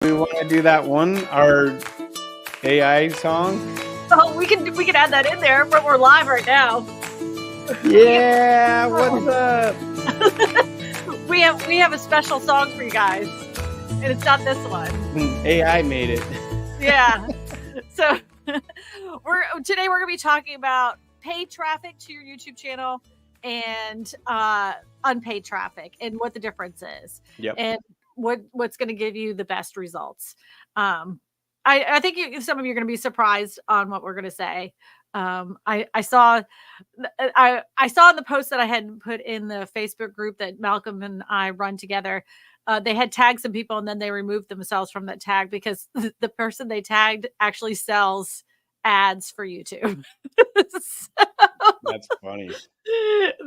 We want to do that one, our AI song. Oh, we can add that in there, but we're live right now. Yeah, what's up? We have a special song for you guys, and it's not this one. AI made it. Yeah. So today we're gonna be talking about paid traffic to your YouTube channel and unpaid traffic and what the difference is. Yep. And what's going to give you the best results. I think some of you are going to be surprised on what we're going to say. I saw in the post that I had put in the Facebook group that Malcolm and I run together. They had tagged some people and then they removed themselves from that tag because the person they tagged actually sells ads for YouTube. So, that's funny.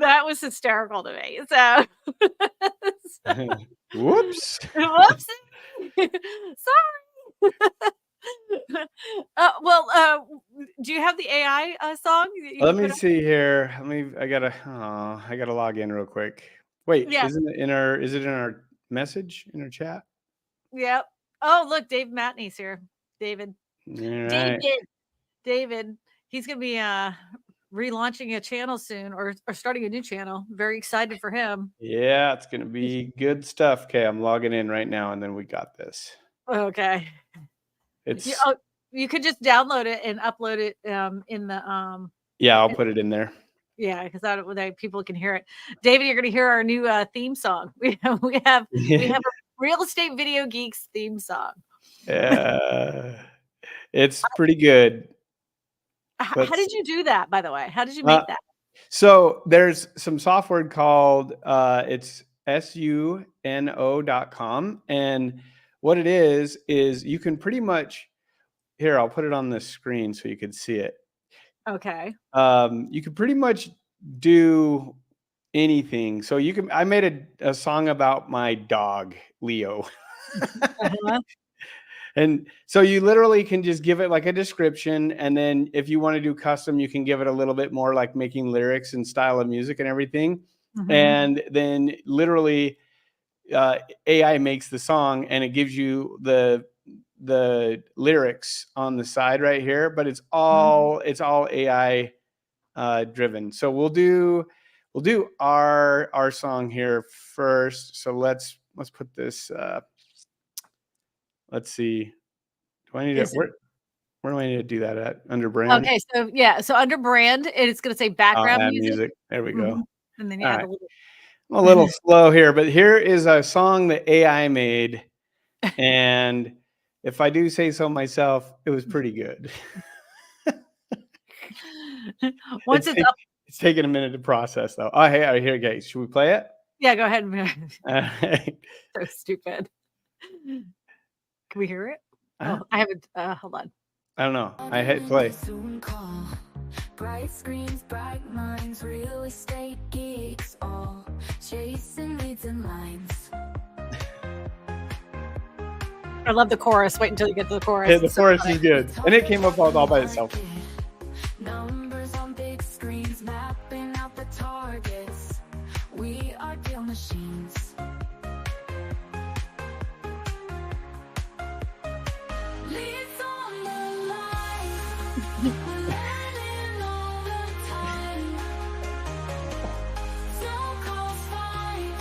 That was hysterical to me. So whoops. Whoops. Sorry. Do you have the AI song? Let me see here. I gotta log in real quick. Wait, yeah. is it in our message in our chat? Yep. Oh, look, Dave Matney's here. David. Right. David. He's gonna be relaunching a channel soon or starting a new channel. Very excited for him. Yeah, it's gonna be good stuff. Okay, I'm logging in right now, and then we got this. Okay. You could just download it and upload it in the yeah, I'll put it in there. Yeah, because that people can hear it. David, you're going to hear our new theme song. We have a Real Estate Video Geeks theme song. It's pretty good. How did you do that, by the way? How did you make that? So there's some software called it's suno.com, and what it is you can pretty much here. I'll put it on the screen so you can see it. Okay. You can pretty much do anything. So I made a song about my dog, Leo. Uh-huh. And so you literally can just give it like a description. And then if you want to do custom, you can give it a little bit more like making lyrics and style of music and everything. Mm-hmm. And then literally AI makes the song and it gives you the lyrics on the side right here, but it's all AI driven. So we'll do our song here first. So let's put this let's see. Where do I need to do that at? Under brand? Okay, so under brand, it's going to say background music. There we go. And then you add a little. I'm a little slow here, but here is a song that AI made, and if I do say so myself, it was pretty good. It's taking a minute to process, though. Oh, hey, here, guys. Should we play it? Yeah, go ahead. Right. So stupid. Can we hear it? Oh, I haven't. Hold on. I don't know. I hit play. Bright screens, bright minds, real estate geeks, all chasing leads and lines. I love the chorus. Wait until you get to the chorus. Yeah, the chorus is good, and it came up all by itself. Numbers on big screens, mapping out the targets. We are deal machines. Leads on the line. We're learning all the time. No calls fine.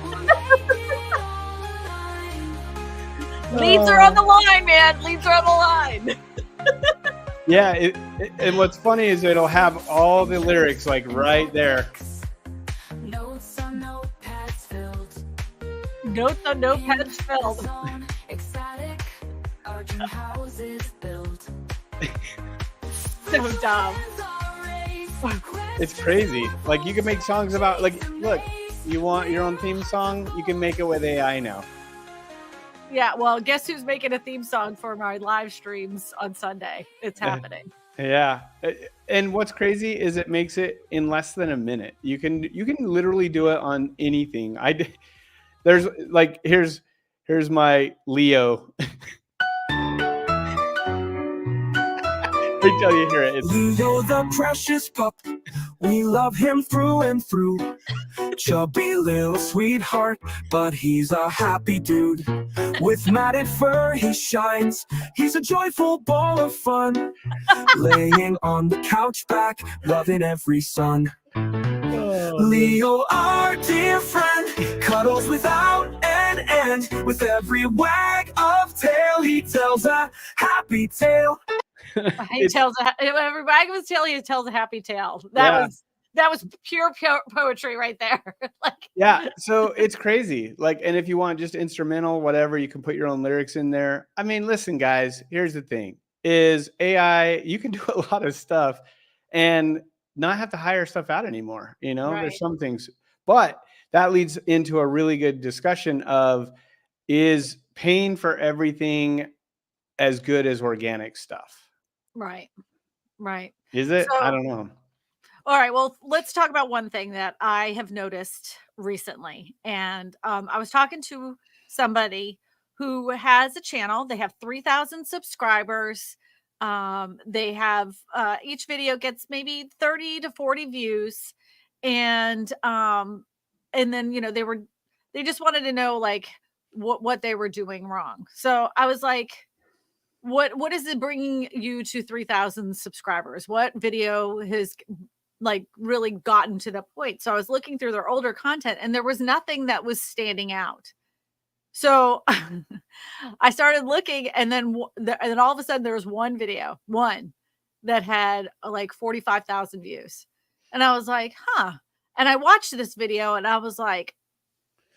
We'll make it all aligned. Leads are on the line, man. Leads are on the line. Yeah, and what's funny is it'll have all the lyrics like right there. Notes on notepads filled. Notes on notepads filled. Ecstatic, our dream houses built. So dumb. It's crazy. Like you can make songs about look, you want your own theme song, you can make it with AI now. Yeah, well, guess who's making a theme song for my live streams on Sunday? It's happening. Yeah, and what's crazy is it makes it in less than a minute. You can literally do it on anything. There's like here's my Leo. Wait till you hear it. Leo the precious pup We love him through and through. Chubby little sweetheart, but he's a happy dude. With matted fur he shines, he's a joyful ball of fun. Laying on the couch back, loving every sun. Leo, our dear friend, cuddles without an end. With every wag of tail, he tells a happy tale. He tells every wag of his tail, he tells a happy tale. That was pure poetry right there. Like, yeah, so it's crazy. Like, and if you want just instrumental, whatever, you can put your own lyrics in there. I mean, listen, guys, here's the thing: is AI, you can do a lot of stuff and not have to hire stuff out anymore. You know, Right. there's some things, but that leads into a really good discussion of, is paying for everything as good as organic stuff? Right. Right. Is it? I So, don't know. all right, well, let's talk about one thing that I have noticed recently. And I was talking to somebody who has a channel. They have 3,000 subscribers. They have each video gets maybe 30 to 40 views. And then, you know, they just wanted to know like what they were doing wrong. So I was like, what is it bringing you to 3,000 subscribers? What video has like really gotten to the point? So I was looking through their older content and there was nothing that was standing out. So I started looking, and then and all of a sudden there was one video, one that had like 45,000 views. And I was like, huh. And I watched this video and I was like,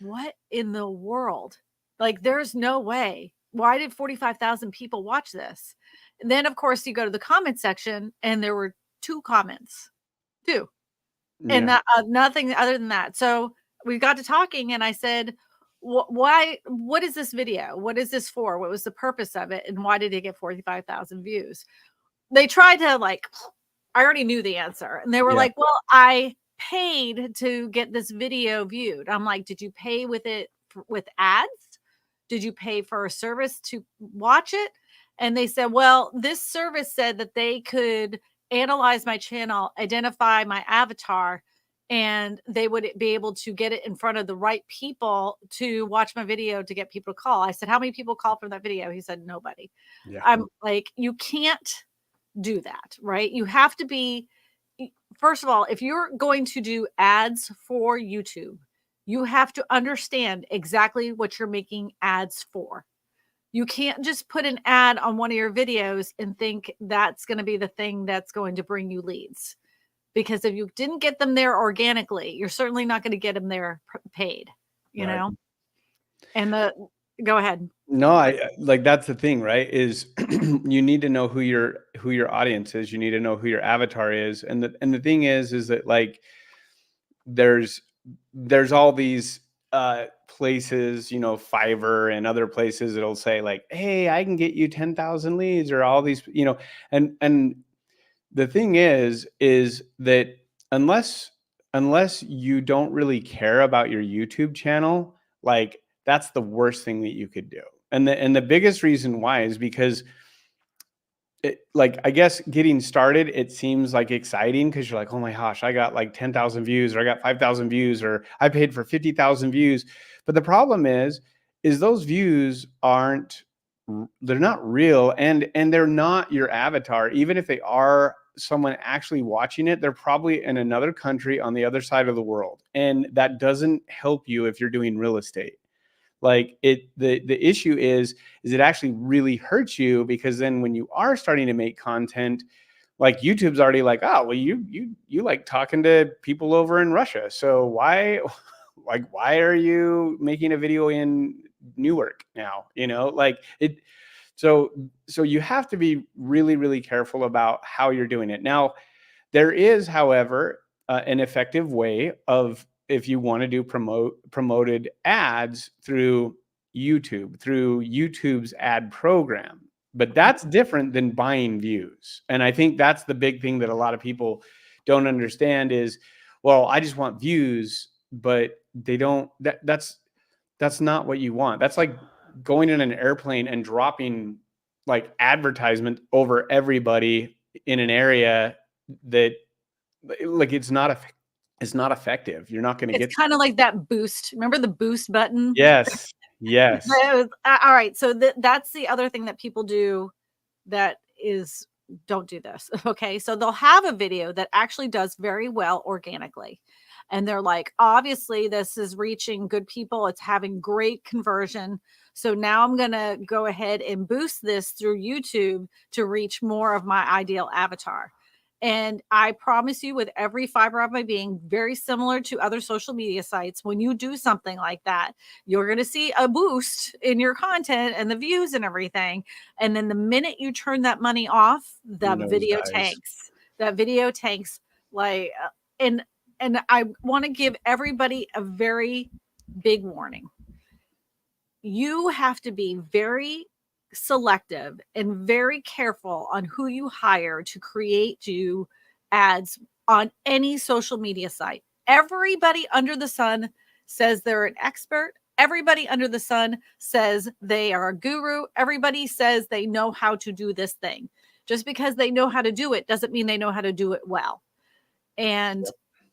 what in the world? Like, there's no way. Why did 45,000 people watch this? And then, of course, you go to the comment section and there were 2 comments, 2. And Yeah. that nothing other than that. So we got to talking and I said, why, what is this video? What is this for? What was the purpose of it? And why did it get 45,000 views? They tried to like, I already knew the answer. And they were Yeah. like, well, I paid to get this video viewed. I'm like, did you pay with it with ads? Did you pay for a service to watch it? And they said, well, this service said that they could analyze my channel, identify my avatar, and they would be able to get it in front of the right people to watch my video to get people to call. I said, how many people called from that video? He said, nobody. Yeah. I'm like, you can't do that, right? You have to be, first of all, if you're going to do ads for YouTube, you have to understand exactly what you're making ads for. You can't just put an ad on one of your videos and think that's going to be the thing that's going to bring you leads. Because if you didn't get them there organically, you're certainly not going to get them there paid, you Right. know? And go ahead. No, I like, that's the thing, right? Is you need to know who your audience is. You need to know who your avatar is. And the thing is that like there's all these places, you know, Fiverr and other places that'll say like, hey, I can get you 10,000 leads, or all these, you know, and the thing is that unless you don't really care about your YouTube channel, like that's the worst thing that you could do. And the biggest reason why is because like, I guess getting started, it seems like exciting because you're like, oh my gosh, I got like 10,000 views, or I got 5,000 views, or I paid for 50,000 views. But the problem is those views they're not real, and they're not your avatar. Even if they are someone actually watching it, they're probably in another country on the other side of the world. And that doesn't help you if you're doing real estate. Like the issue is it actually really hurts you, because then when you are starting to make content, like YouTube's already like, oh, well, you like talking to people over in Russia. So why are you making a video in Newark now? You know, like it. So you have to be really, really careful about how you're doing it. Now, there is, however, an effective way of, if you want to do promoted ads through YouTube's ad program. But that's different than buying views. And I think that's the big thing that a lot of people don't understand is, well, I just want views, but they don't, that's not what you want. That's like going in an airplane and dropping like advertisement over everybody in an area that like it's not effective. You're not going to get. It's kind of like that boost. Remember the boost button? Yes. Yes. All right. So that's the other thing that people do that is don't do this. Okay. So they'll have a video that actually does very well organically. And they're like, obviously, this is reaching good people. It's having great conversion. So now I'm going to go ahead and boost this through YouTube to reach more of my ideal avatar. And I promise you, with every fiber of my being, very similar to other social media sites, when you do something like that, you're going to see a boost in your content and the views and everything. And then the minute you turn that money off, that video Nosedives. tanks. That video tanks. Like, and I want to give everybody a very big warning. You have to be very selective and very careful on who you hire to create you ads on any social media site. Everybody under the sun says they're an expert. Everybody under the sun says they are a guru. Everybody says they know how to do this thing. Just because they know how to do it doesn't mean they know how to do it well. And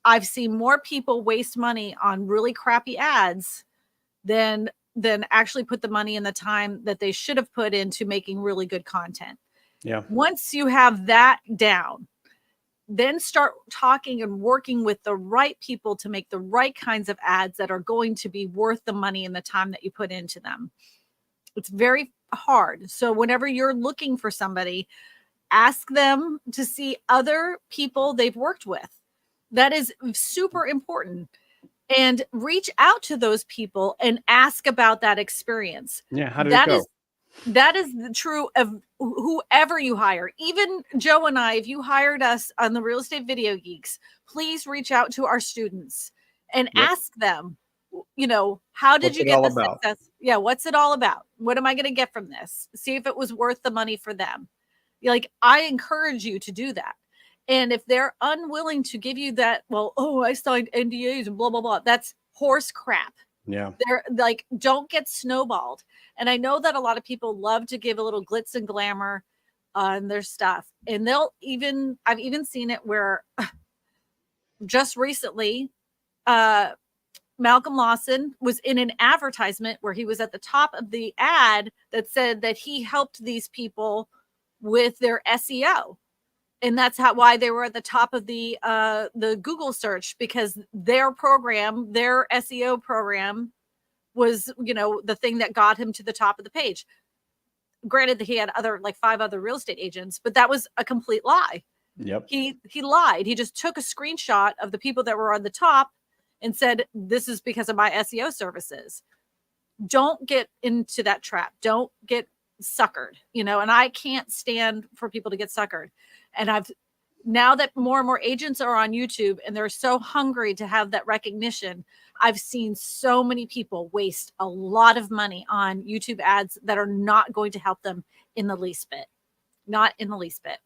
I've seen more people waste money on really crappy ads than actually put the money and the time that they should have put into making really good content. Yeah. Once you have that down, then start talking and working with the right people to make the right kinds of ads that are going to be worth the money and the time that you put into them. It's very hard. So whenever you're looking for somebody, ask them to see other people they've worked with. That is super important. And reach out to those people and ask about that experience. Yeah. How did it go? That is the true of whoever you hire. Even Joe and I, if you hired us on the Real Estate Video Geeks, please reach out to our students and ask them, how did you get the success? Yeah. What's it all about? What am I going to get from this? See if it was worth the money for them. Like, I encourage you to do that. And if they're unwilling to give you that, I signed NDAs and blah, blah, blah, that's horse crap. Yeah. They're like, don't get snowballed. And I know that a lot of people love to give a little glitz and glamour on their stuff. And I've even seen it where just recently, Malcolm Lawson was in an advertisement where he was at the top of the ad that said that he helped these people with their SEO. And that's why they were at the top of the Google search, because their program, their SEO program was, the thing that got him to the top of the page. Granted that he had 5 other real estate agents, but that was a complete lie. Yep. He lied. He just took a screenshot of the people that were on the top and said, this is because of my SEO services. Don't get into that trap. Don't get suckered, and I can't stand for people to get suckered. And now that more and more agents are on YouTube and they're so hungry to have that recognition, I've seen so many people waste a lot of money on YouTube ads that are not going to help them in the least bit. Not in the least bit.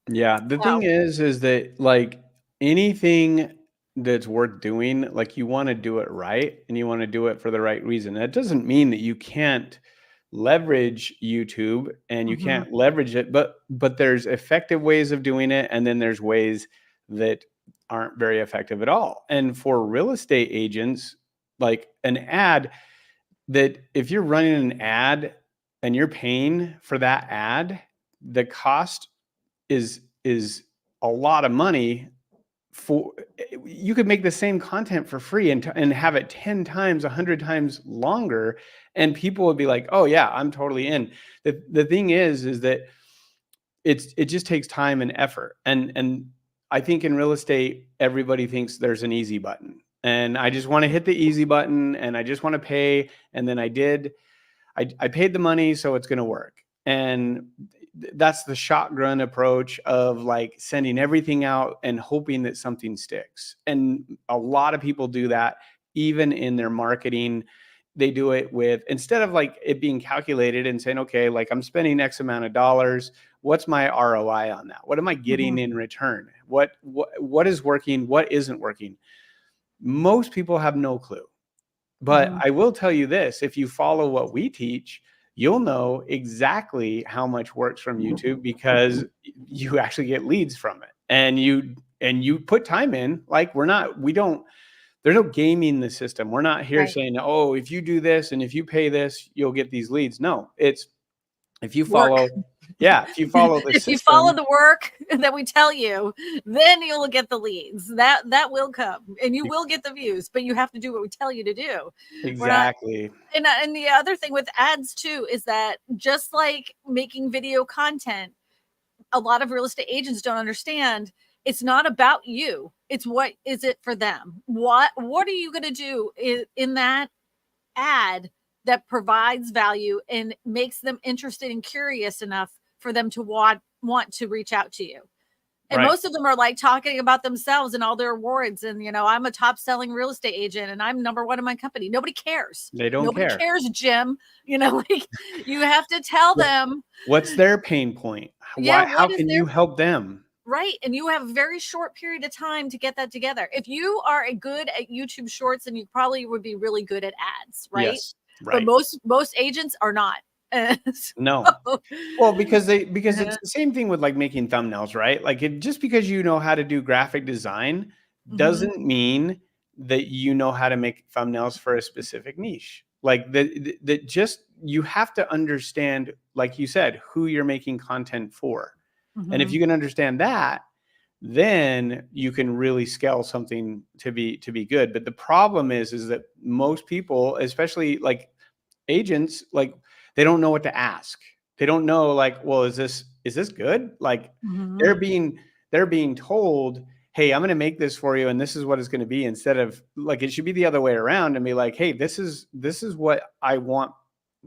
Yeah. The thing is that like anything that's worth doing, like you want to do it right and you want to do it for the right reason. That doesn't mean that you can't leverage YouTube and you can't leverage it, but there's effective ways of doing it. And then there's ways that aren't very effective at all. And for real estate agents, like an ad, that if you're running an ad and you're paying for that ad, the cost is a lot of money. You could make the same content for free and have it 10 times, 100 times longer. And people would be like, oh yeah, I'm totally in. The thing is that it just takes time and effort. And I think in real estate, everybody thinks there's an easy button. And I just want to hit the easy button and I just want to pay. And then I paid the money, so it's going to work. And that's the shotgun approach of like sending everything out and hoping that something sticks. And a lot of people do that even in their marketing. They do it with, instead of like it being calculated and saying, okay, like I'm spending X amount of dollars. What's my ROI on that? What am I getting in return? What is working? What isn't working? Most people have no clue. But I will tell you this, if you follow what we teach, you'll know exactly how much works from YouTube because you actually get leads from it. And and you put time in, like there's no gaming the system. We're not here Right. saying, oh, if you do this and if you pay this, you'll get these leads. No, it's if you Work. follow, if you follow the If system, you follow the work that we tell you, then you'll get the leads. That will come, and you will get the views. But you have to do what we tell you to do. We're not. exactly. And the other thing with ads too is that just like making video content, a lot of real estate agents don't understand. It's not about you. It's what is it for them? What are you going to do in that ad that provides value and makes them interested and curious enough for them to want to reach out to you? And Right. most of them are like talking about themselves and all their awards. And, I'm a top selling real estate agent and I'm number one in my company. Nobody cares. They don't Nobody care. cares, Jim. Like you have to tell them. What's their pain point? Yeah, How what is can their- you help them? Right. And you have a very short period of time to get that together. If you are good at YouTube shorts, then you probably would be really good at ads. Right. Yes. But Right. most agents are not. No. Well, because it's Yeah. the same thing with like making thumbnails, right? Like just because you know how to do graphic design Mhm. doesn't mean that you know how to make thumbnails for a specific niche. Like that just you have to understand, like you said, who you're making content for. And if Mhm. you can understand that, then you can really scale something to be good. But the problem is that most people, especially like agents, like they don't know what to ask. They don't know, like, well, is this good? Like Mhm. they're being told, hey, I'm going to make this for you and this is what it's going to be, instead of like it should be the other way around and be like, hey, this is what I want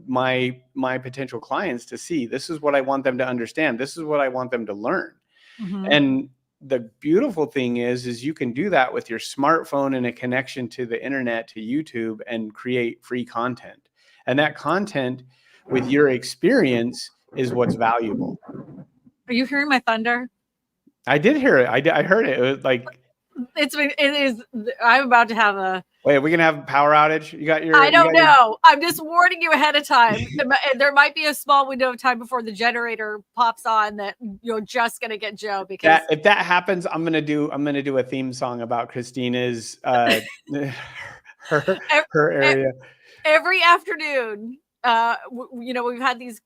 my potential clients to see. This is what I want them to understand. This is what I want them to learn. Mhm. And the beautiful thing is you can do that with your smartphone and a connection to the internet, to YouTube, and create free content. And that content with your experience is what's valuable. Are you hearing my thunder? I did hear it. I heard it. It was like, It is. I'm about to have a. wait, are we gonna have a power outage? You got your. I you don't got your- know. I'm just warning you ahead of time. And there might be a small window of time before the generator pops on that you're just gonna get Joe because if that happens, I'm gonna do a theme song about Christina's her area. every afternoon, we've had these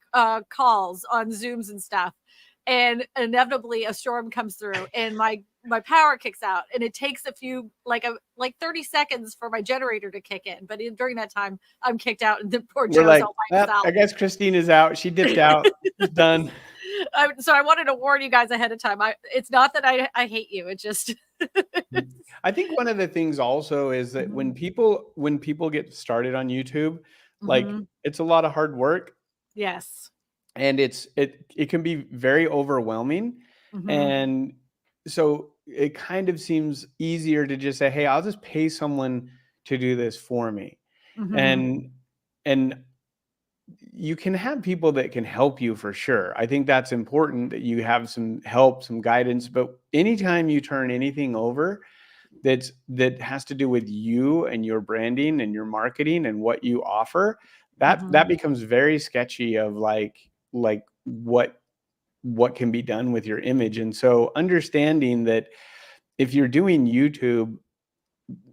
calls on Zooms and stuff, and inevitably a storm comes through, and my power kicks out, and it takes a few like 30 seconds for my generator to kick in. But during that time, I'm kicked out, and the poor We're Joe's like, all by himself. I guess Christina's out. She dipped out. She's done. So I wanted to warn you guys ahead of time. It's not that I hate you. It's just I think one of the things also is that when people get started on YouTube, like Mhm. it's a lot of hard work Yes. and it can be very overwhelming. Mhm. And so it kind of seems easier to just say, hey, I'll just pay someone to do this for me. Mhm. And you can have people that can help you for sure. I think that's important that you have some help, some guidance. But anytime you turn anything over that has to do with you and your branding and your marketing and what you offer, that Mhm. becomes very sketchy of like what can be done with your image. And so understanding that if you're doing YouTube,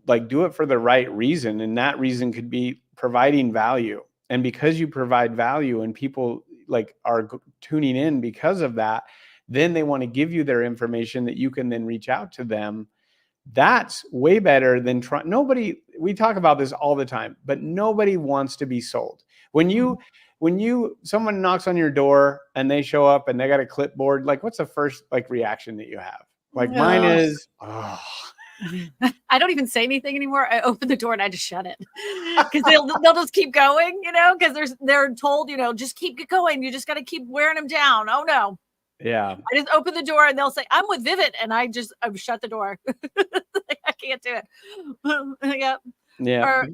like do it for the right reason, and that reason could be providing value. And because you provide value and people like are tuning in because of that, then they want to give you their information that you can then reach out to them. That's way better than we talk about this all the time, but nobody wants to be sold. When someone knocks on your door and they show up and they got a clipboard, like what's the first like reaction that you have? Like mine Ugh. is, oh. I don't even say anything anymore. I open the door and I just shut it because they'll just keep going, because they're told, just keep going. You just got to keep wearing them down. Oh no. Yeah. I just open the door and they'll say, I'm with Vivint. And I shut the door. I can't do it. Yep. Yeah. Or,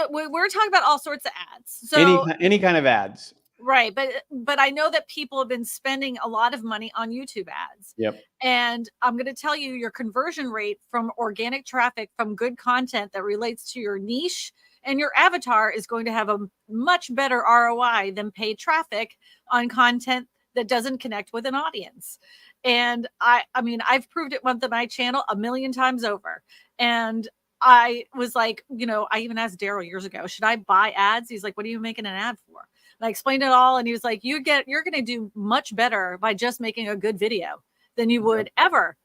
we're talking about all sorts of ads. So Any kind of ads. right. But I know that people have been spending a lot of money on YouTube ads. Yep. And I'm going to tell you your conversion rate from organic traffic from good content that relates to your niche and your avatar is going to have a much better ROI than paid traffic on content that doesn't connect with an audience. And I mean, I've proved it with my channel a million times over. And I was like, I even asked Daryl years ago, should I buy ads? He's like, what are you making an ad for? And I explained it all. And he was like, you're going to do much better by just making a good video than you would ever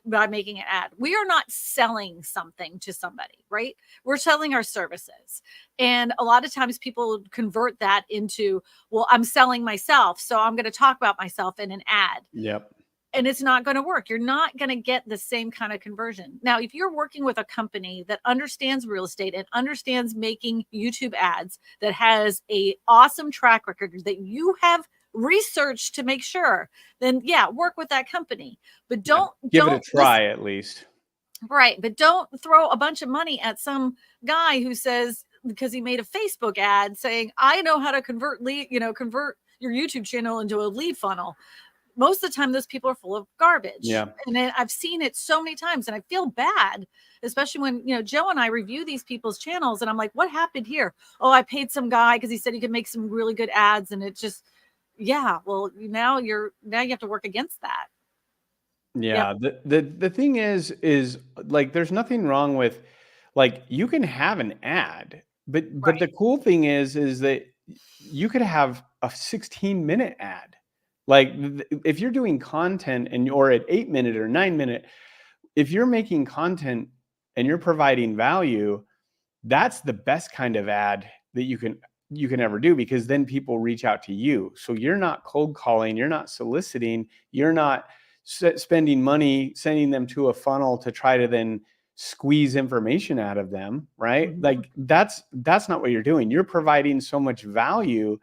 by making an ad. We are not selling something to somebody, right? We're selling our services. And a lot of times people convert that into, well, I'm selling myself, so I'm going to talk about myself in an ad. Yep. And it's not going to work. You're not going to get the same kind of conversion. Now, if you're working with a company that understands real estate and understands making YouTube ads, that has a awesome track record that you have researched to make sure, then yeah, work with that company. But don't give it a try at least. Right. But don't throw a bunch of money at some guy who says, because he made a Facebook ad saying, I know how to convert your YouTube channel into a lead funnel. Most of the time, those people are full of garbage. Yeah. And I've seen it so many times, and I feel bad, especially when, Joe and I review these people's channels, and I'm like, what happened here? Oh, I paid some guy because he said he could make some really good ads. And it just, yeah, well, now you have to work against that. Yeah. Yep. The thing is like, there's nothing wrong with, like, you can have an ad, but the cool thing is that you could have a 16-minute ad. Like, if you're doing content and you're at 8-minute or 9-minute, if you're making content and you're providing value, that's the best kind of ad that you can ever do, because then people reach out to you. So you're not cold calling, you're not soliciting, you're not spending money sending them to a funnel to try to then squeeze information out of them, right? Mhm. Like, that's not what you're doing. You're providing so much value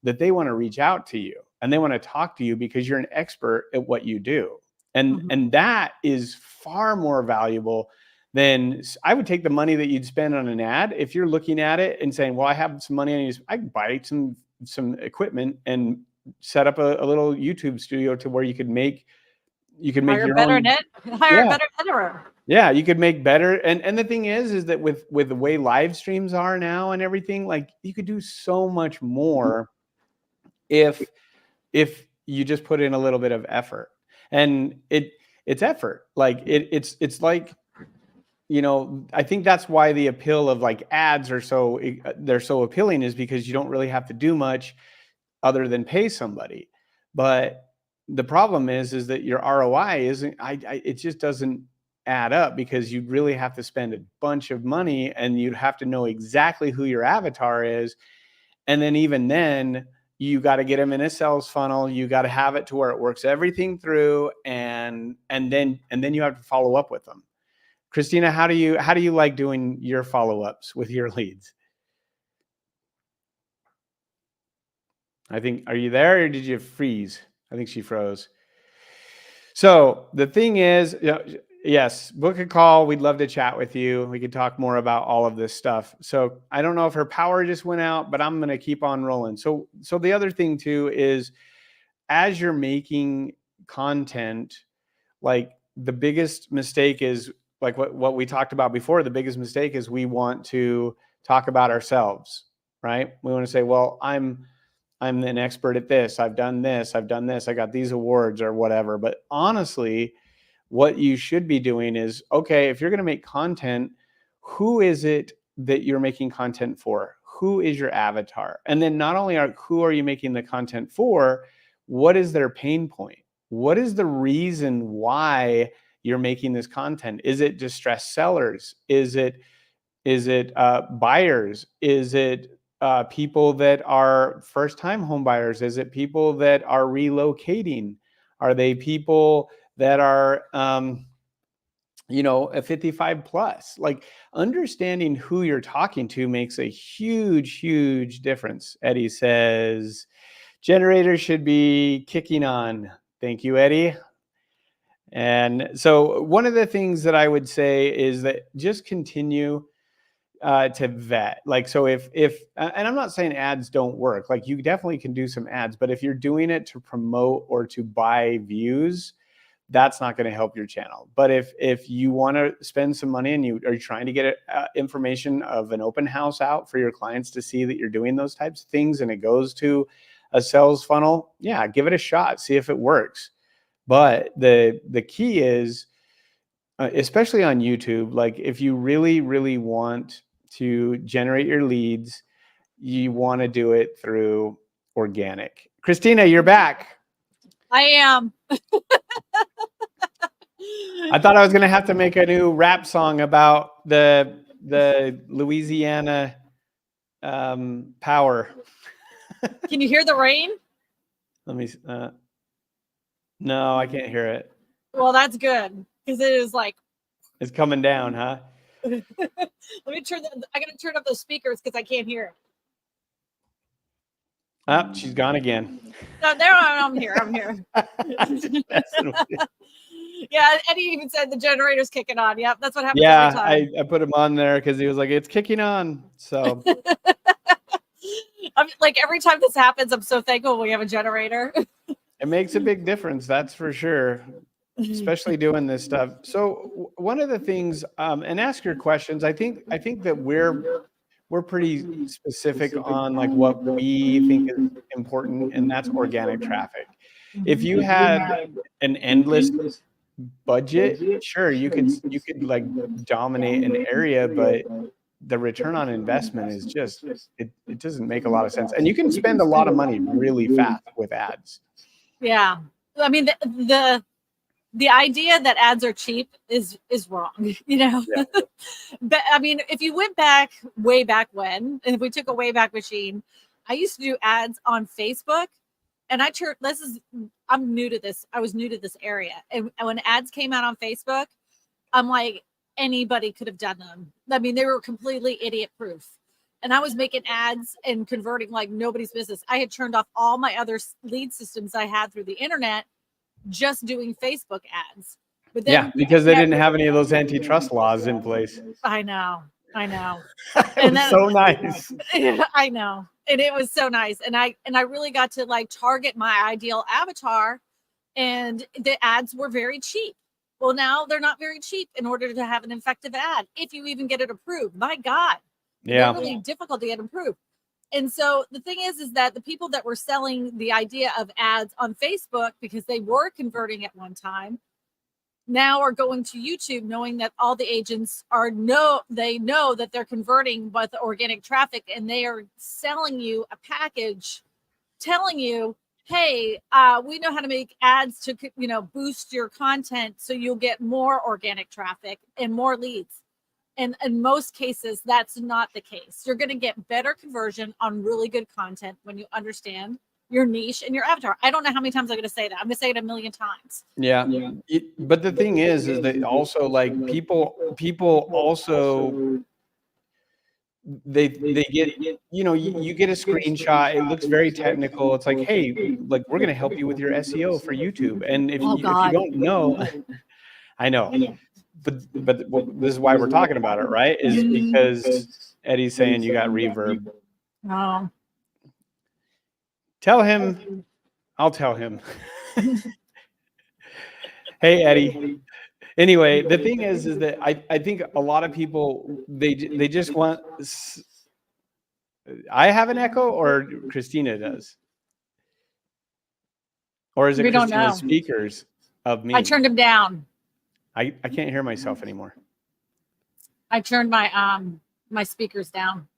that they want to reach out to you and they want to talk to you because you're an expert at what you do. And that is far more valuable than, I would take the money that you'd spend on an ad. If you're looking at it and saying, well, I have some money, I can buy some equipment and set up a little YouTube studio to where you could make Hire your better own. hire a better editor. Yeah, you could make better. And the thing is that with the way live streams are now and everything, like, you could do so much more if you just put in a little bit of effort. And it's effort. Like, it's like, I think that's why the appeal of, like, ads they're so appealing, is because you don't really have to do much other than pay somebody. But the problem is that your ROI isn't, it just doesn't add up, because you'd really have to spend a bunch of money and you'd have to know exactly who your avatar is. And then even then, you got to get them in a sales funnel. You got to have it to where it works everything through. And then you have to follow up with them. Christina, how do you like doing your follow-ups with your leads? I think, are you there or did you freeze? I think she froze. So the thing is, yes, book a call. We'd love to chat with you. We could talk more about all of this stuff. So I don't know if her power just went out, but I'm going to keep on rolling. So the other thing too is, as you're making content, like, the biggest mistake is, like what we talked about before, the biggest mistake is we want to talk about ourselves, right? We want to say, well, I'm an expert at this. I've done this. I got these awards or whatever. But honestly, what you should be doing is, okay, if you're going to make content, who is it that you're making content for? Who is your avatar? And then not only who are you making the content for, what is their pain point? What is the reason why you're making this content? Is it distressed sellers? Is it buyers? Is it people that are first-time home buyers? Is it people that are relocating? Are they people that are, a 55 plus? Like, understanding who you're talking to makes a huge, huge difference. Eddie says, generators should be kicking on. Thank you, Eddie. And so one of the things that I would say is that just continue to vet. Like, so if and I'm not saying ads don't work, like, you definitely can do some ads, but if you're doing it to promote or to buy views, that's not going to help your channel. But if you want to spend some money and you are trying to get information of an open house out for your clients to see that you're doing those types of things, and it goes to a sales funnel, yeah, give it a shot, see if it works. But the key is, especially on YouTube, like if you really, really want to generate your leads, you want to do it through organic. Christina, you're back. I am. I thought I was going to have to make a new rap song about the Louisiana power. Can you hear the rain? Let me. No, I can't hear it. Well, that's good because it is like. It's coming down, huh? Let me turn. I gotta turn up those speakers because I can't hear it. Oh, she's gone again. No, there I'm here. I'm here. Yeah, Eddie even said the generator's kicking on. Yep, that's what happens every time. I put him on there because he was like, it's kicking on. So I'm like every time this happens, I'm so thankful we have a generator. it makes a big difference, that's for sure. Especially doing this stuff. So one of the things, and ask your questions. I think that we're pretty specific on like what we think is important, and that's organic traffic. If you had an endless budget, sure, you could like dominate an area, but the return on investment is just it doesn't make a lot of sense. And you can spend a lot of money really fast with ads. Yeah, I mean the idea that ads are cheap is wrong, you know. Yeah. But I mean, if you went back way back when, and if we took a way back machine, I used to do ads on Facebook, and I'm new to this. I was new to this area, and when ads came out on Facebook, I'm like, anybody could have done them. I mean, they were completely idiot proof. And I was making ads and converting like nobody's business. I had turned off all my other lead systems I had through the internet, just doing Facebook ads. But then, because they didn't have any of those antitrust laws in place. I know. It was so nice. I know. And it was so nice. And I really got to like target my ideal avatar, and the ads were very cheap. Well, now they're not very cheap in order to have an effective ad. If you even get it approved, my God, they're really difficult to get approved. And so the thing is that the people that were selling the idea of ads on Facebook, because they were converting at one time, now are going to YouTube knowing that all the agents know that they're converting with organic traffic, and they are selling you a package telling you, hey, we know how to make ads to, boost your content so you'll get more organic traffic and more leads. And in most cases, that's not the case. You're going to get better conversion on really good content when you understand your niche and your avatar. I don't know how many times I'm going to say that. I'm going to say it a million times. Yeah. But the thing is that also like people also, they get, you get a screenshot. It looks very technical. It's like, hey, like we're going to help you with your SEO for YouTube. And if you don't know, I know. But this is why we're talking about it, right? Is because Eddie's saying you got reverb. Oh. Tell him. I'll tell him. Hey, Eddie. Anyway, the thing is that I think a lot of people, they just want. I have an echo, or Christina does, or is it Christina's speakers of me? I turned him down. I can't hear myself anymore. I turned my my speakers down.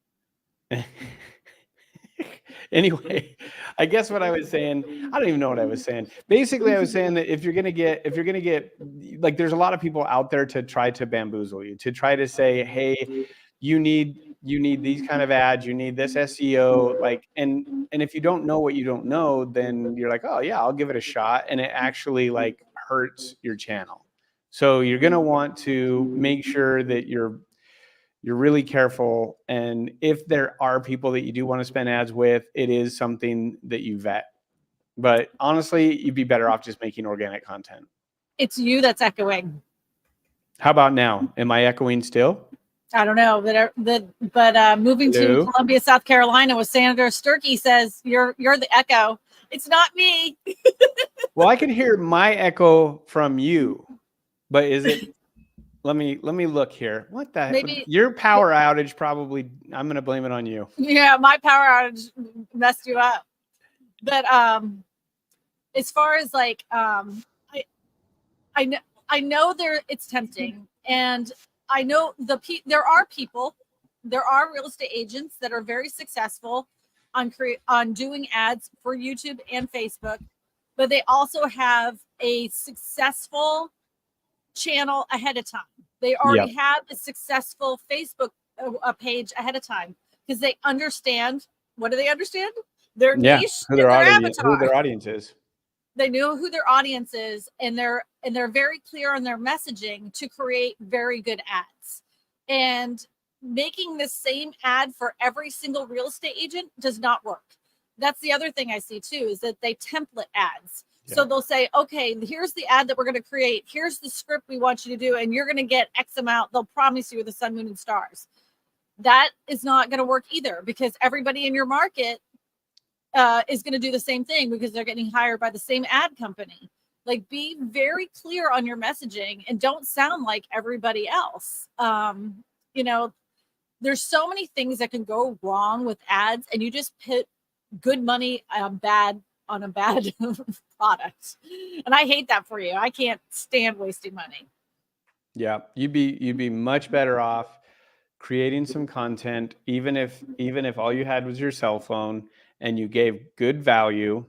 Anyway, I guess what I was saying, I don't even know what I was saying. Basically, I was saying that if you're gonna get like, there's a lot of people out there to try to bamboozle you, to try to say, hey, you need these kind of ads, you need this SEO, like, and if you don't know what you don't know, then you're like, oh yeah, I'll give it a shot, and it actually like hurts your channel. So you're going to want to make sure that you're really careful. And if there are people that you do want to spend ads with, it is something that you vet. But honestly, you'd be better off just making organic content. It's you that's echoing. How about now? Am I echoing still? I don't know. But moving to Columbia, South Carolina with Senator Sturkey says you're the echo. It's not me. Well, I can hear my echo from you. But is it? Let me look here. What the? Maybe your power outage probably. I'm gonna blame it on you. Yeah, my power outage messed you up. But as far as like, I I know it's tempting, and I know there are people, there are real estate agents that are very successful on doing ads for YouTube and Facebook, but they also have a successful channel ahead of time. They already have a successful Facebook page ahead of time because they understand. What do they understand? Their niche who and their their audience, avatar. who their audience is. They know who their audience is, and they're very clear on their messaging to create very good ads. And making the same ad for every single real estate agent does not work. That's the other thing I see too, is that they template ads. So they'll say, okay, here's the ad that we're going to create. Here's the script we want you to do, and you're going to get X amount. They'll promise you the sun, moon, and stars. That is not going to work either, because everybody in your market is going to do the same thing because they're getting hired by the same ad company. Like, be very clear on your messaging and don't sound like everybody else. You know, there's so many things that can go wrong with ads, and you just put good money on a bad product. And I hate that for you. I can't stand wasting money. Yeah, you'd be much better off creating some content, even if all you had was your cell phone and you gave good value.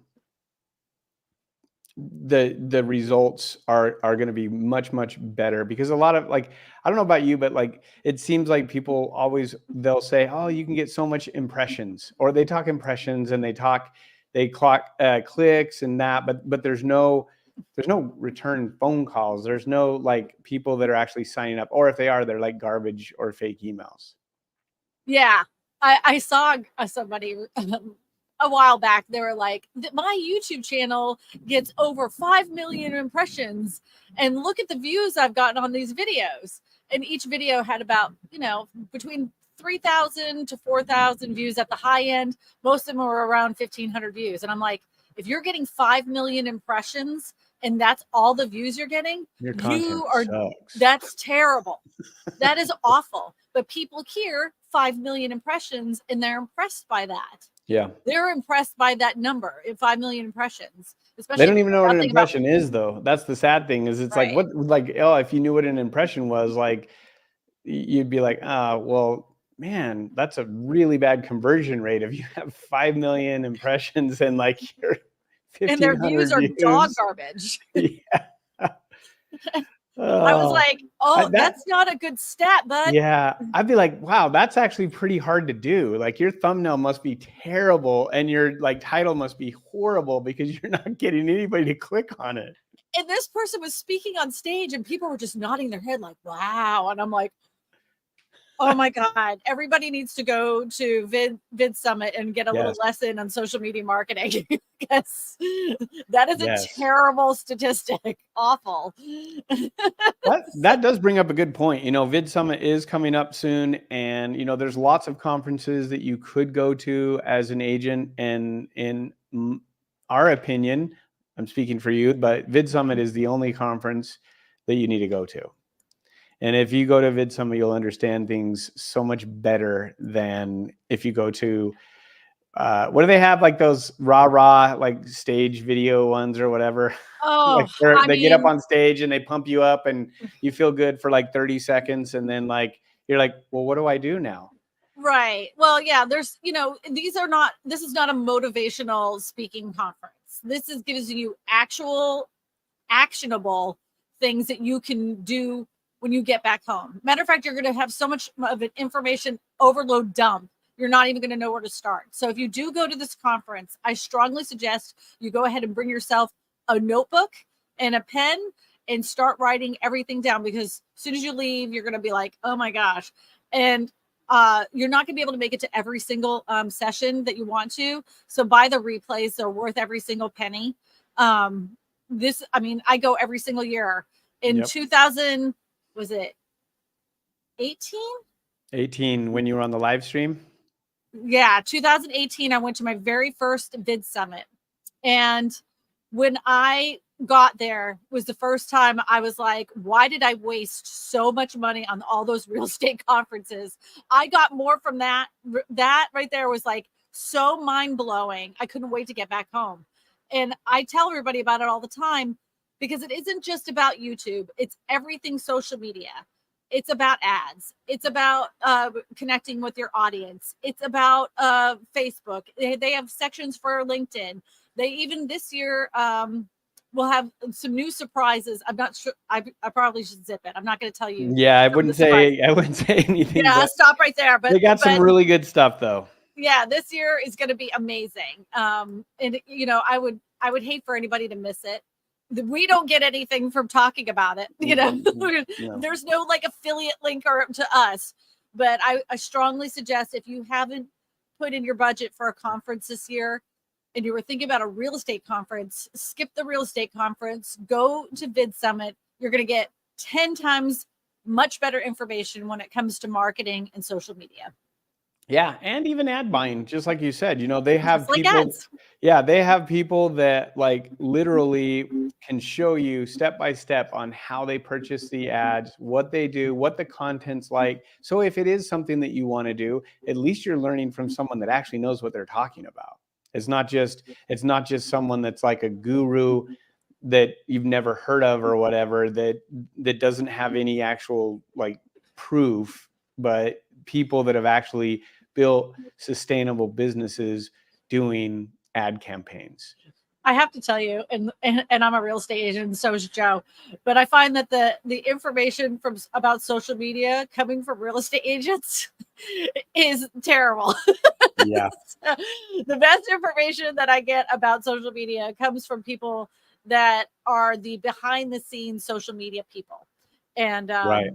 The results are going to be much better, because a lot of, like, I don't know about you, but like, it seems like people always, they'll say, oh, you can get so much impressions, or they talk impressions and they clock clicks and that, but there's no return phone calls. There's no like people that are actually signing up, or if they are, they're like garbage or fake emails. Yeah, I saw somebody a while back. They were like, my YouTube channel gets over 5 million impressions, and look at the views I've gotten on these videos. And each video had about, between 3,000 to 4,000 views at the high end. Most of them were around 1,500 views. And I'm like, if you're getting 5 million impressions and that's all the views you're getting, your content sucks. That's terrible. That is awful. But people hear 5 million impressions and they're impressed by that. Yeah. They're impressed by that number, 5 million impressions. Especially they don't even know what an impression is, though. That's the sad thing, is it's right. If you knew what an impression was, like, you'd be like, well, man, that's a really bad conversion rate if you have 5 million impressions and like your 1,500 and their views are dog garbage. Yeah. I was like, that's not a good stat, bud. Yeah, I'd be like, wow, that's actually pretty hard to do. Like, your thumbnail must be terrible and your like title must be horrible because you're not getting anybody to click on it. And this person was speaking on stage and people were just nodding their head like, wow. And I'm like, oh my God, everybody needs to go to Vid Summit and get a little lesson on social media marketing. Because that is a terrible statistic. Awful. that does bring up a good point. Vid Summit is coming up soon, and there's lots of conferences that you could go to as an agent. And in our opinion, I'm speaking for you, but Vid Summit is the only conference that you need to go to. And if you go to Vid Summit, you'll understand things so much better than if you go to, what do they have? Like those rah, like stage video ones or whatever. Oh, like they get up on stage and they pump you up and you feel good for like 30 seconds. And then like, you're like, well, what do I do now? Right. Well, yeah, there's, this is not a motivational speaking conference. This gives you actual actionable things that you can do when you get back home. Matter of fact, you're going to have so much of an information overload dump, you're not even going to know where to start. So if you do go to this conference, I strongly suggest you go ahead and bring yourself a notebook and a pen and start writing everything down, because as soon as you leave, you're going to be like, oh my gosh. And you're not going to be able to make it to every single session that you want to. So buy the replays. They're worth every single penny. I go every single year. In 2000, was it 18 when you were on the live stream? Yeah, 2018, I went to my very first Vid Summit. And when I got there was the first time I was like, why did I waste so much money on all those real estate conferences? I got more from that. That right there was like so mind blowing. I couldn't wait to get back home. And I tell everybody about it all the time. because it isn't just about YouTube. It's everything social media. It's about ads. It's about connecting with your audience. It's about Facebook. They have sections for LinkedIn. They even this year will have some new surprises. I'm not sure. I probably should zip it. I'm not going to tell you. Yeah, I some of wouldn't the surprises. say anything. Yeah, but stop right there. But they got some but, really good stuff though. yeah, this year is going to be amazing. And you know, I would hate for anybody to miss it. We don't get anything from talking about it. You know, No. there's no like affiliate link or to us. But I strongly suggest, if you haven't put in your budget for a conference this year and you were thinking about a real estate conference, skip the real estate conference, go to Vid Summit. You're going to get 10 times much better information when it comes to marketing and social media. Yeah, and even ad buying, just like you said, you know, they have Just like people. ads. Yeah, they have people that like literally can show you step by step on how they purchase the ads, what they do, what the content's like. So if it is something that you want to do, at least you're learning from someone that actually knows what they're talking about. It's not just someone that's like a guru that you've never heard of or whatever, that doesn't have any actual like proof, but people that have actually built sustainable businesses doing ad campaigns. I have to tell you, and I'm a real estate agent, and so is Joe, but I find that the information about social media coming from real estate agents is terrible. Yeah. The best information that I get about social media comes from people that are the behind the scenes social media people. And Right.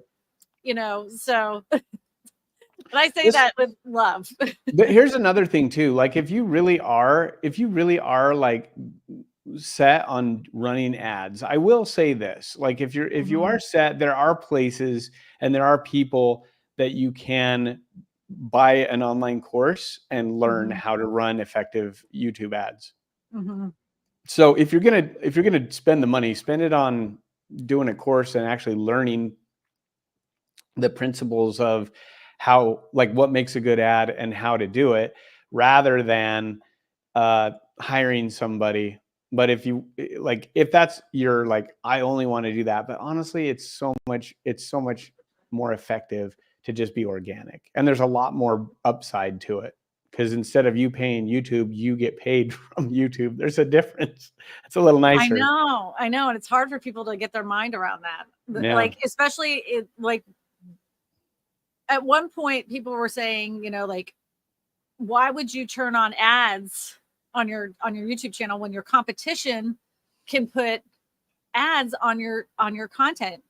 you know, so but I say that with love. But here's another thing too. Like if you really are like set on running ads, I will say this. Like if you are set, there are places and there are people that you can buy an online course and learn how to run effective YouTube ads. So if you're gonna spend the money, spend it on doing a course and actually learning the principles of how, like, what makes a good ad and how to do it, rather than hiring somebody. But if that's your like, I only want to do that, but honestly, it's so much more effective to just be organic, and there's a lot more upside to it, because instead of you paying YouTube, you get paid from YouTube. There's a difference. It's a little nicer. I know, and it's hard for people to get their mind around that. Yeah. Like especially like at one point people were saying, you know, like, why would you turn on ads on your YouTube channel when your competition can put ads on your content?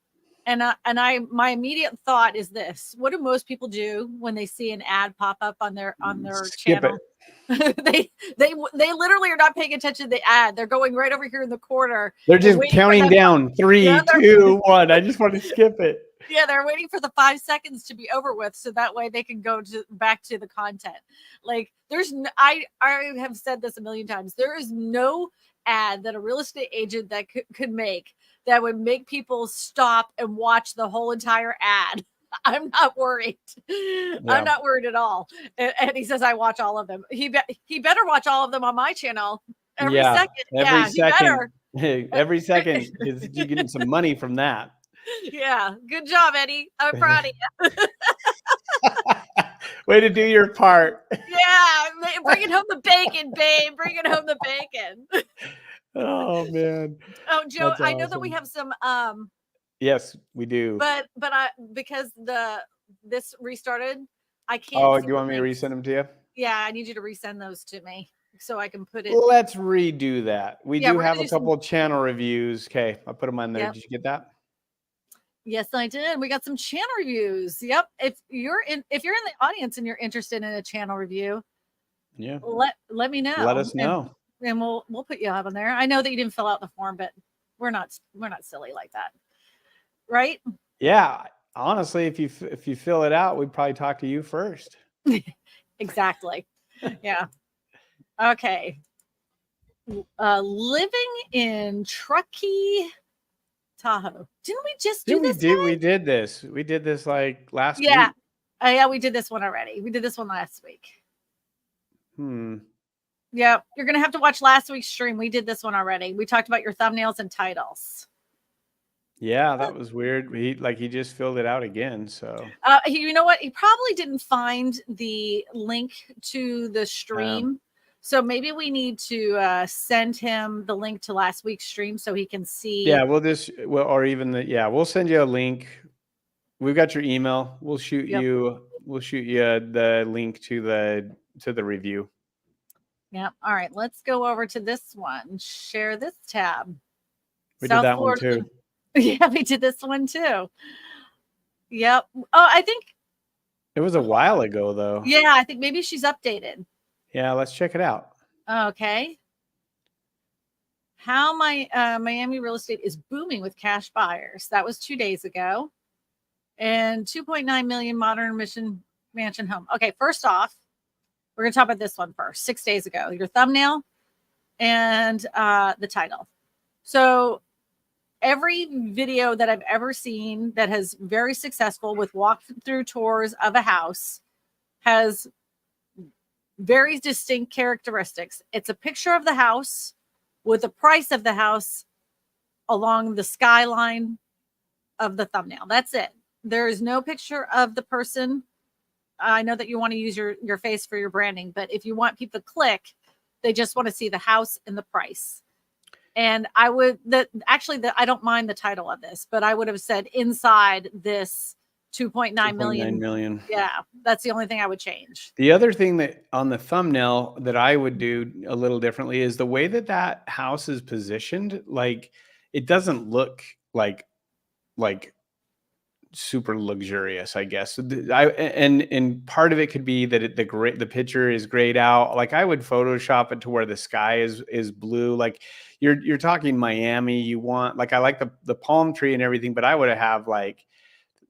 And my immediate thought is this: what do most people do when they see an ad pop up on their Skip channel? they literally are not paying attention to the ad. They're going right over here in the corner. They're just counting down 3, 2, 1. I just want to skip it. Yeah, they're waiting for the 5 seconds to be over with, so that way they can go back to the content. Like I have said this a million times. There is no ad that a real estate agent that could make that would make people stop and watch the whole entire ad. I'm not worried. Yeah. I'm not worried at all. And he says I watch all of them. He better watch all of them on my channel every second. Every second. He better. Every second is you getting some money from that. Yeah, good job, Eddie. I'm proud of you. Way to do your part. Yeah, bringing home the bacon, babe. Bringing home the bacon. Oh man. Oh, Joe, That's I know awesome. that we have some. Yes, we do. But because this restarted, I can't. Oh, do you want me to resend them to you? Yeah, I need you to resend those to me so I can put it. Let's redo that. We do have a couple of channel reviews. Okay, I'll put them on there. Yep. Did you get that? Yes, I did. We got some channel reviews. Yep. If you're in the audience and you're interested in a channel review, yeah, let me know. Let us know. And we'll put you up on there. I know that you didn't fill out the form, but we're not silly like that. Right? Yeah. Honestly, if you fill it out, we'd probably talk to you first. Exactly. Yeah. Okay. Living in Truckee, Tahoe. Didn't we just do this? We did this. We did this like last week. Yeah, we did this one already. We did this one last week. Yep. You're going to have to watch last week's stream. We did this one already. We talked about your thumbnails and titles. Yeah, that was weird. He just filled it out again. So You know what? He probably didn't find the link to the stream. So maybe we need to send him the link to last week's stream so he can see. yeah, we'll send you a link. We've got your email. We'll shoot you the link to the review. Yep. All right. Let's go over to this one. Share this tab. We did that one too. Yeah, we did this one too. Yep. Oh, I think it was a while ago though. Yeah, I think maybe she's updated. Yeah, let's check it out. Okay. How Miami real estate is booming with cash buyers. That was 2 days ago. And 2.9 million modern mansion home. Okay, first off, we're going to talk about this one first. 6 days ago, your thumbnail and the title. So every video that I've ever seen that has very successful with walkthrough tours of a house has very distinct characteristics. It's a picture of the house with the price of the house along the skyline of the thumbnail. That's it. There is no picture of the person. I know that you want to use your face for your branding, but if you want people to click, they just want to see the house and the price. And I don't mind the title of this, but I would have said inside this 2.9 million. Yeah, that's the only thing I would change. The other thing that on the thumbnail that I would do a little differently is the way that house is positioned. Like it doesn't look like super luxurious, I guess. And part of it could be that the picture is grayed out. Like I would Photoshop it to where the sky is blue. Like you're talking Miami. You want, like, I like the palm tree and everything, but I would have like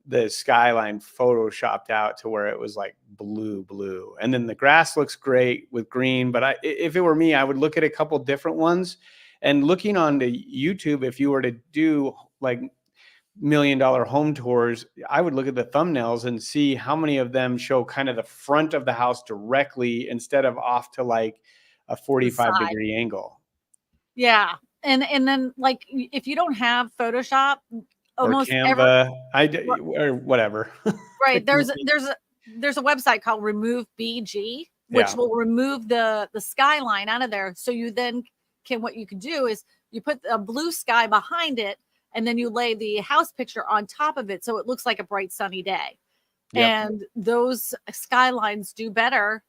the skyline Photoshopped out to where it was like blue. And then the grass looks great with green. But if it were me, I would look at a couple different ones. And looking on to YouTube, if you were to do like $1 million home tours, I would look at the thumbnails and see how many of them show kind of the front of the house directly instead of off to like a 45-degree angle. Yeah. And then like if you don't have Photoshop, almost or Canva, or whatever. Right. There's a website called Remove BG, which will remove the skyline out of there. So you then what you can do is you put a blue sky behind it, and then you lay the house picture on top of it, so it looks like a bright sunny day. Yep. And those skylines do better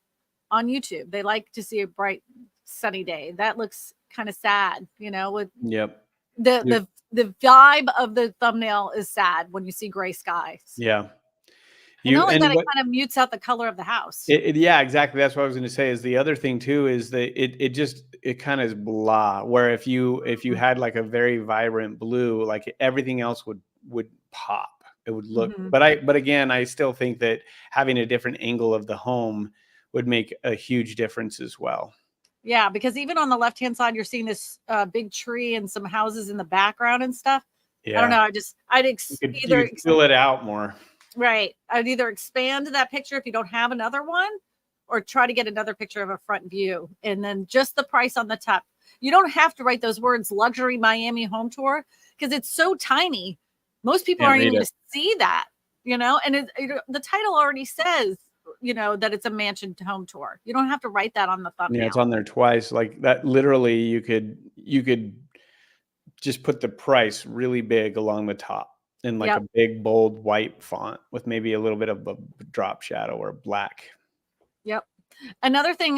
on YouTube. They like to see a bright sunny day. That looks kind of sad, with the vibe of the thumbnail is sad when you see gray skies. Yeah. And not only that, it kind of mutes out the color of the house. Yeah, exactly. That's what I was going to say. Is the other thing too is that it kind of is blah. Where if you had like a very vibrant blue, like everything else would pop. It would look. Mm-hmm. But again, I still think that having a different angle of the home would make a huge difference as well. Yeah, because even on the left-hand side, you're seeing this big tree and some houses in the background and stuff. Yeah. I don't know. You could fill it out more. Right. I'd either expand that picture if you don't have another one, or try to get another picture of a front view, and then just the price on the top. You don't have to write those words luxury Miami home tour because it's so tiny. Most people aren't even going to see that, and the title already says, that it's a mansion home tour. You don't have to write that on the thumbnail. Yeah, it's on there twice. Like that, literally you could just put the price really big along the top. In like a big, bold white font with maybe a little bit of a drop shadow or black. Yep. Another thing,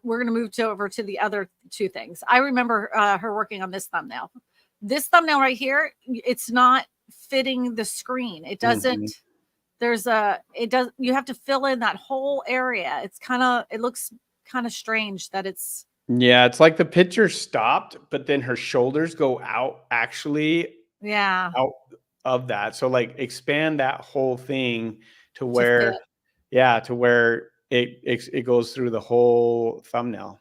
we're going to move over to the other two things. I remember her working on this thumbnail. This thumbnail right here, it's not fitting the screen. It doesn't. Mm-hmm. You have to fill in that whole area. It looks kind of strange that it's. Yeah, it's like the picture stopped, but then her shoulders go out actually. Yeah. Out of that. So like expand that whole thing to where it goes through the whole thumbnail.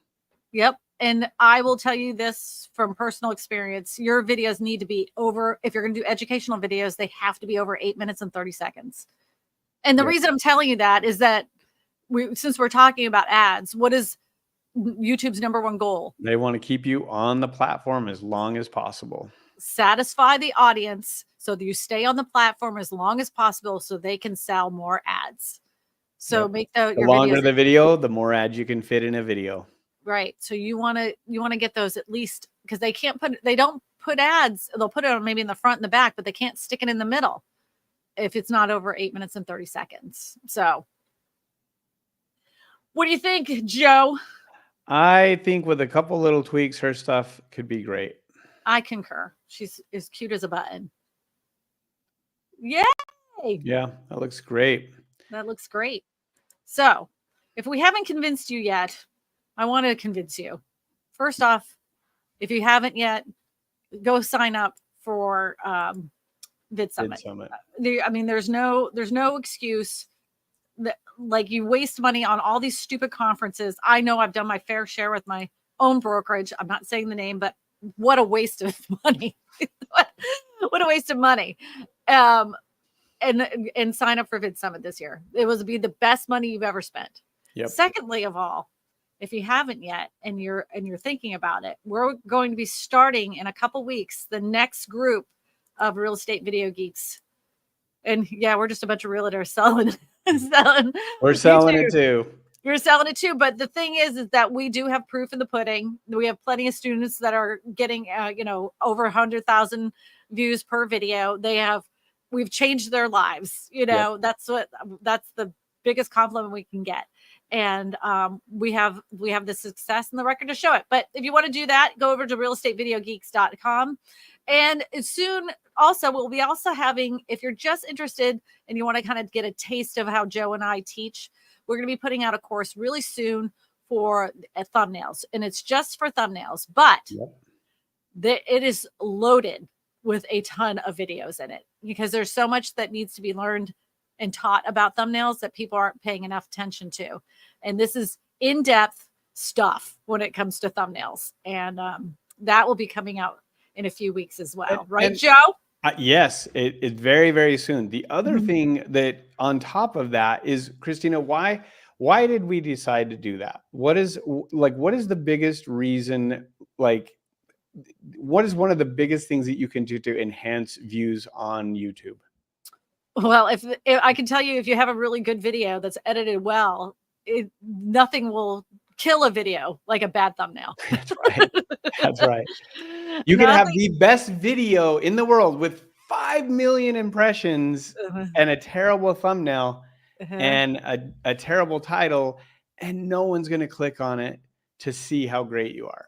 Yep. And I will tell you this from personal experience, your videos need to be if you're going to do educational videos, they have to be over 8 minutes and 30 seconds. And the reason I'm telling you that is that since we're talking about ads, what is YouTube's number one goal. They want to keep you on the platform as long as possible. Satisfy the audience so that you stay on the platform as long as possible so they can sell more ads. So Yep. make The your longer videos the video, the more ads you can fit in a video. right. So you want to get those at least, because they don't put ads. They'll put it on maybe in the front and the back, but they can't stick it in the middle if it's not over 8 minutes and 30 seconds. So what do you think, Joe? I think with a couple little tweaks, her stuff could be great. I concur. She's as cute as a button. Yay! Yeah, that looks great. That looks great. So if we haven't convinced you yet, I want to convince you. First off, if you haven't yet, go sign up for Vid Summit. I mean, there's no excuse that, like, you waste money on all these stupid conferences. I know I've done my fair share with my own brokerage. I'm not saying the name, but what a waste of money. what a waste of money. And sign up for Vid Summit this year. It will be the best money you've ever spent. Yep. Secondly of all, if you haven't yet and you're thinking about it, we're going to be starting in a couple weeks the next group of real estate video geeks. And yeah, we're just a bunch of realtors selling. We're selling it too. You're selling it too. But the thing is that we do have proof in the pudding. We have plenty of students that are getting, over 100,000 views per video. We've changed their lives. Yep. That's the biggest compliment we can get. And we have the success and the record to show it. But if you want to do that, go over to realestatevideogeeks.com. And soon also, we'll be also having, if you're just interested and you want to kind of get a taste of how Joe and I teach, we're going to be putting out a course really soon for thumbnails. And it's just for thumbnails, but it is loaded with a ton of videos in it because there's so much that needs to be learned and taught about thumbnails that people aren't paying enough attention to. And this is in-depth stuff when it comes to thumbnails. And that will be coming out in a few weeks as well. Right, Joe? Yes, it's very, very soon. The other thing that on top of that is, Christina, why did we decide to do that? What is the biggest reason? What is one of the biggest things that you can do to enhance views on YouTube? Well, if I can tell you, if you have a really good video that's edited well, nothing will kill a video like a bad thumbnail. That's right. That's right. You can have the best video in the world with 5 million impressions and a terrible thumbnail and a terrible title, and no one's going to click on it to see how great you are.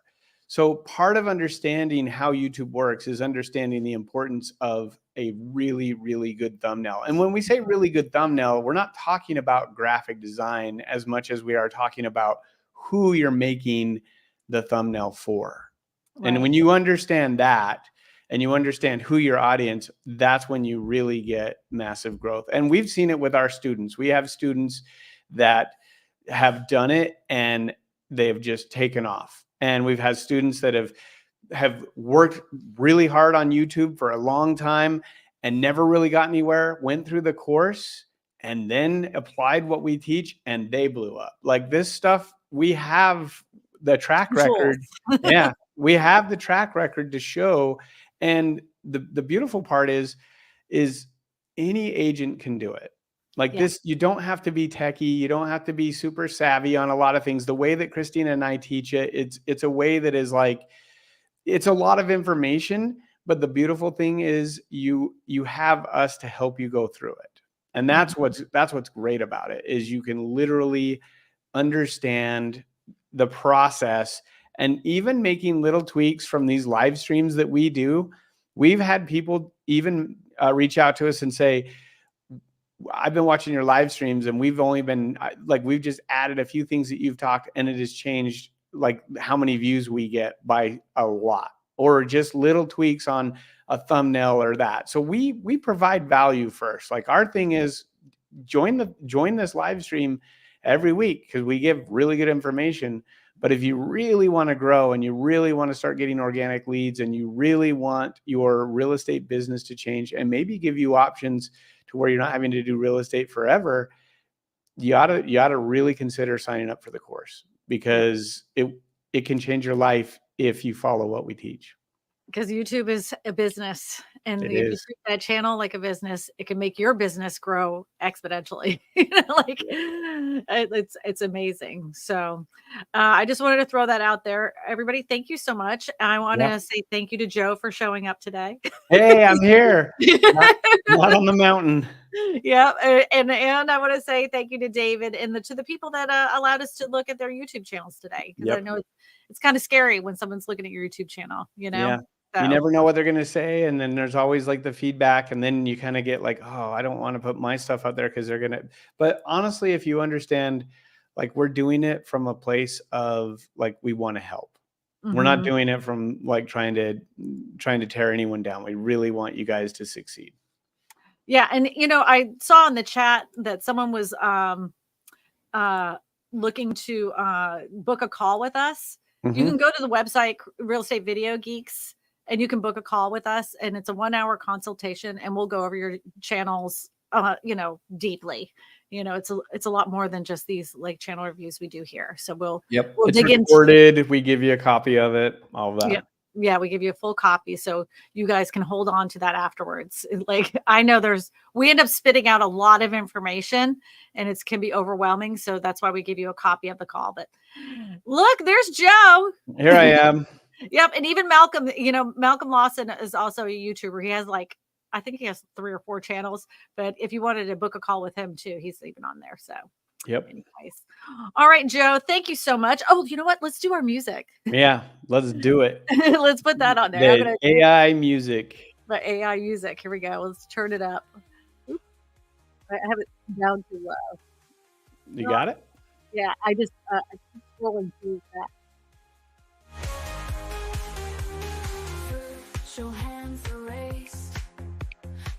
So part of understanding how YouTube works is understanding the importance of a really, really good thumbnail. And when we say really good thumbnail, we're not talking about graphic design as much as we are talking about who you're making the thumbnail for. Right. And when you understand that and you understand who your audience, that's when you really get massive growth. And we've seen it with our students. We have students that have done it and they've just taken off. And we've had students that have worked really hard on YouTube for a long time and never really got anywhere, went through the course and then applied what we teach and they blew up. Like this stuff, we have the track record. Yeah, we have the track record to show. And the beautiful part is any agent can do it. Like this, you don't have to be techie. You don't have to be super savvy on a lot of things. The way that Christina and I teach it, it's a way that is like, it's a lot of information, but the beautiful thing is you have us to help you go through it. And that's what's great about it is you can literally understand the process. And even making little tweaks from these live streams that we do, we've had people even reach out to us and say, I've been watching your live streams and we've just added a few things that you've talked and it has changed like how many views we get by a lot, or just little tweaks on a thumbnail or that. So we provide value first. Like our thing is join this live stream every week because we give really good information. But if you really want to grow and you really want to start getting organic leads and you really want your real estate business to change and maybe give you options to where you're not having to do real estate forever, you ought to really consider signing up for the course. because it can change your life if you follow what we teach. Because YouTube is a business, and It if you is. treat that channel like a business, it can make your business grow exponentially. Like it's amazing. So I just wanted to throw that out there. Everybody, thank you so much. I want Yeah. to say thank you to Joe for showing up today. Hey, I'm here. Not on the mountain. Yeah, and I want to say thank you to David and to the people that allowed us to look at their YouTube channels today, because I Yep. know it's kind of scary when someone's looking at your YouTube channel. You know. Yeah. You So, never know what they're going to say. And then there's always like the feedback. And then you kind of get like, oh, I don't want to put my stuff out there because they're going to. But honestly, if you understand, like, we're doing it from a place of like, we want to help. We're not mhm. doing it from like trying to tear anyone down. We really want you guys to succeed. Yeah, and I saw in the chat that someone was looking to book a call with us. You Mhm. can go to the website Real Estate Video Geeks, and you can book a call with us, and it's a 1-hour consultation, and we'll go over your channels deeply. It's a lot more than just these like channel reviews we do here. So we'll It's dig into recorded. We give you a copy of it. All of that. Yeah. Yeah, we give you a full copy so you guys can hold on to that afterwards. Like, I know we end up spitting out a lot of information, and it can be overwhelming. So that's why we give you a copy of the call. But look, there's Joe. Here I am. Yep. And even Malcolm, Malcolm Lawson is also a YouTuber. He has I think he has 3 or 4 channels, but if you wanted to book a call with him too, he's even on there. So Yep. anyways. All right, Joe, thank you so much. Oh, you know what? Let's do our music. Yeah. Let's do it. Let's put that on there. I'm The gonna AI music. the AI music. Here we go. Let's turn it up. Oop. I have it down too low. You got it? Yeah, I just I keep scrolling through that. Virtual hands erased,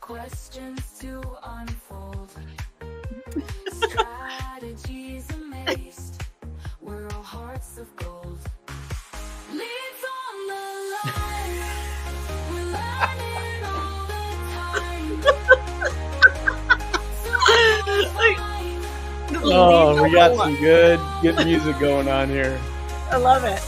questions to unfold, strategies amazed, we're all hearts of gold. Leads on the line, we're learning all the time. Oh, we got some good music going on here. I love it.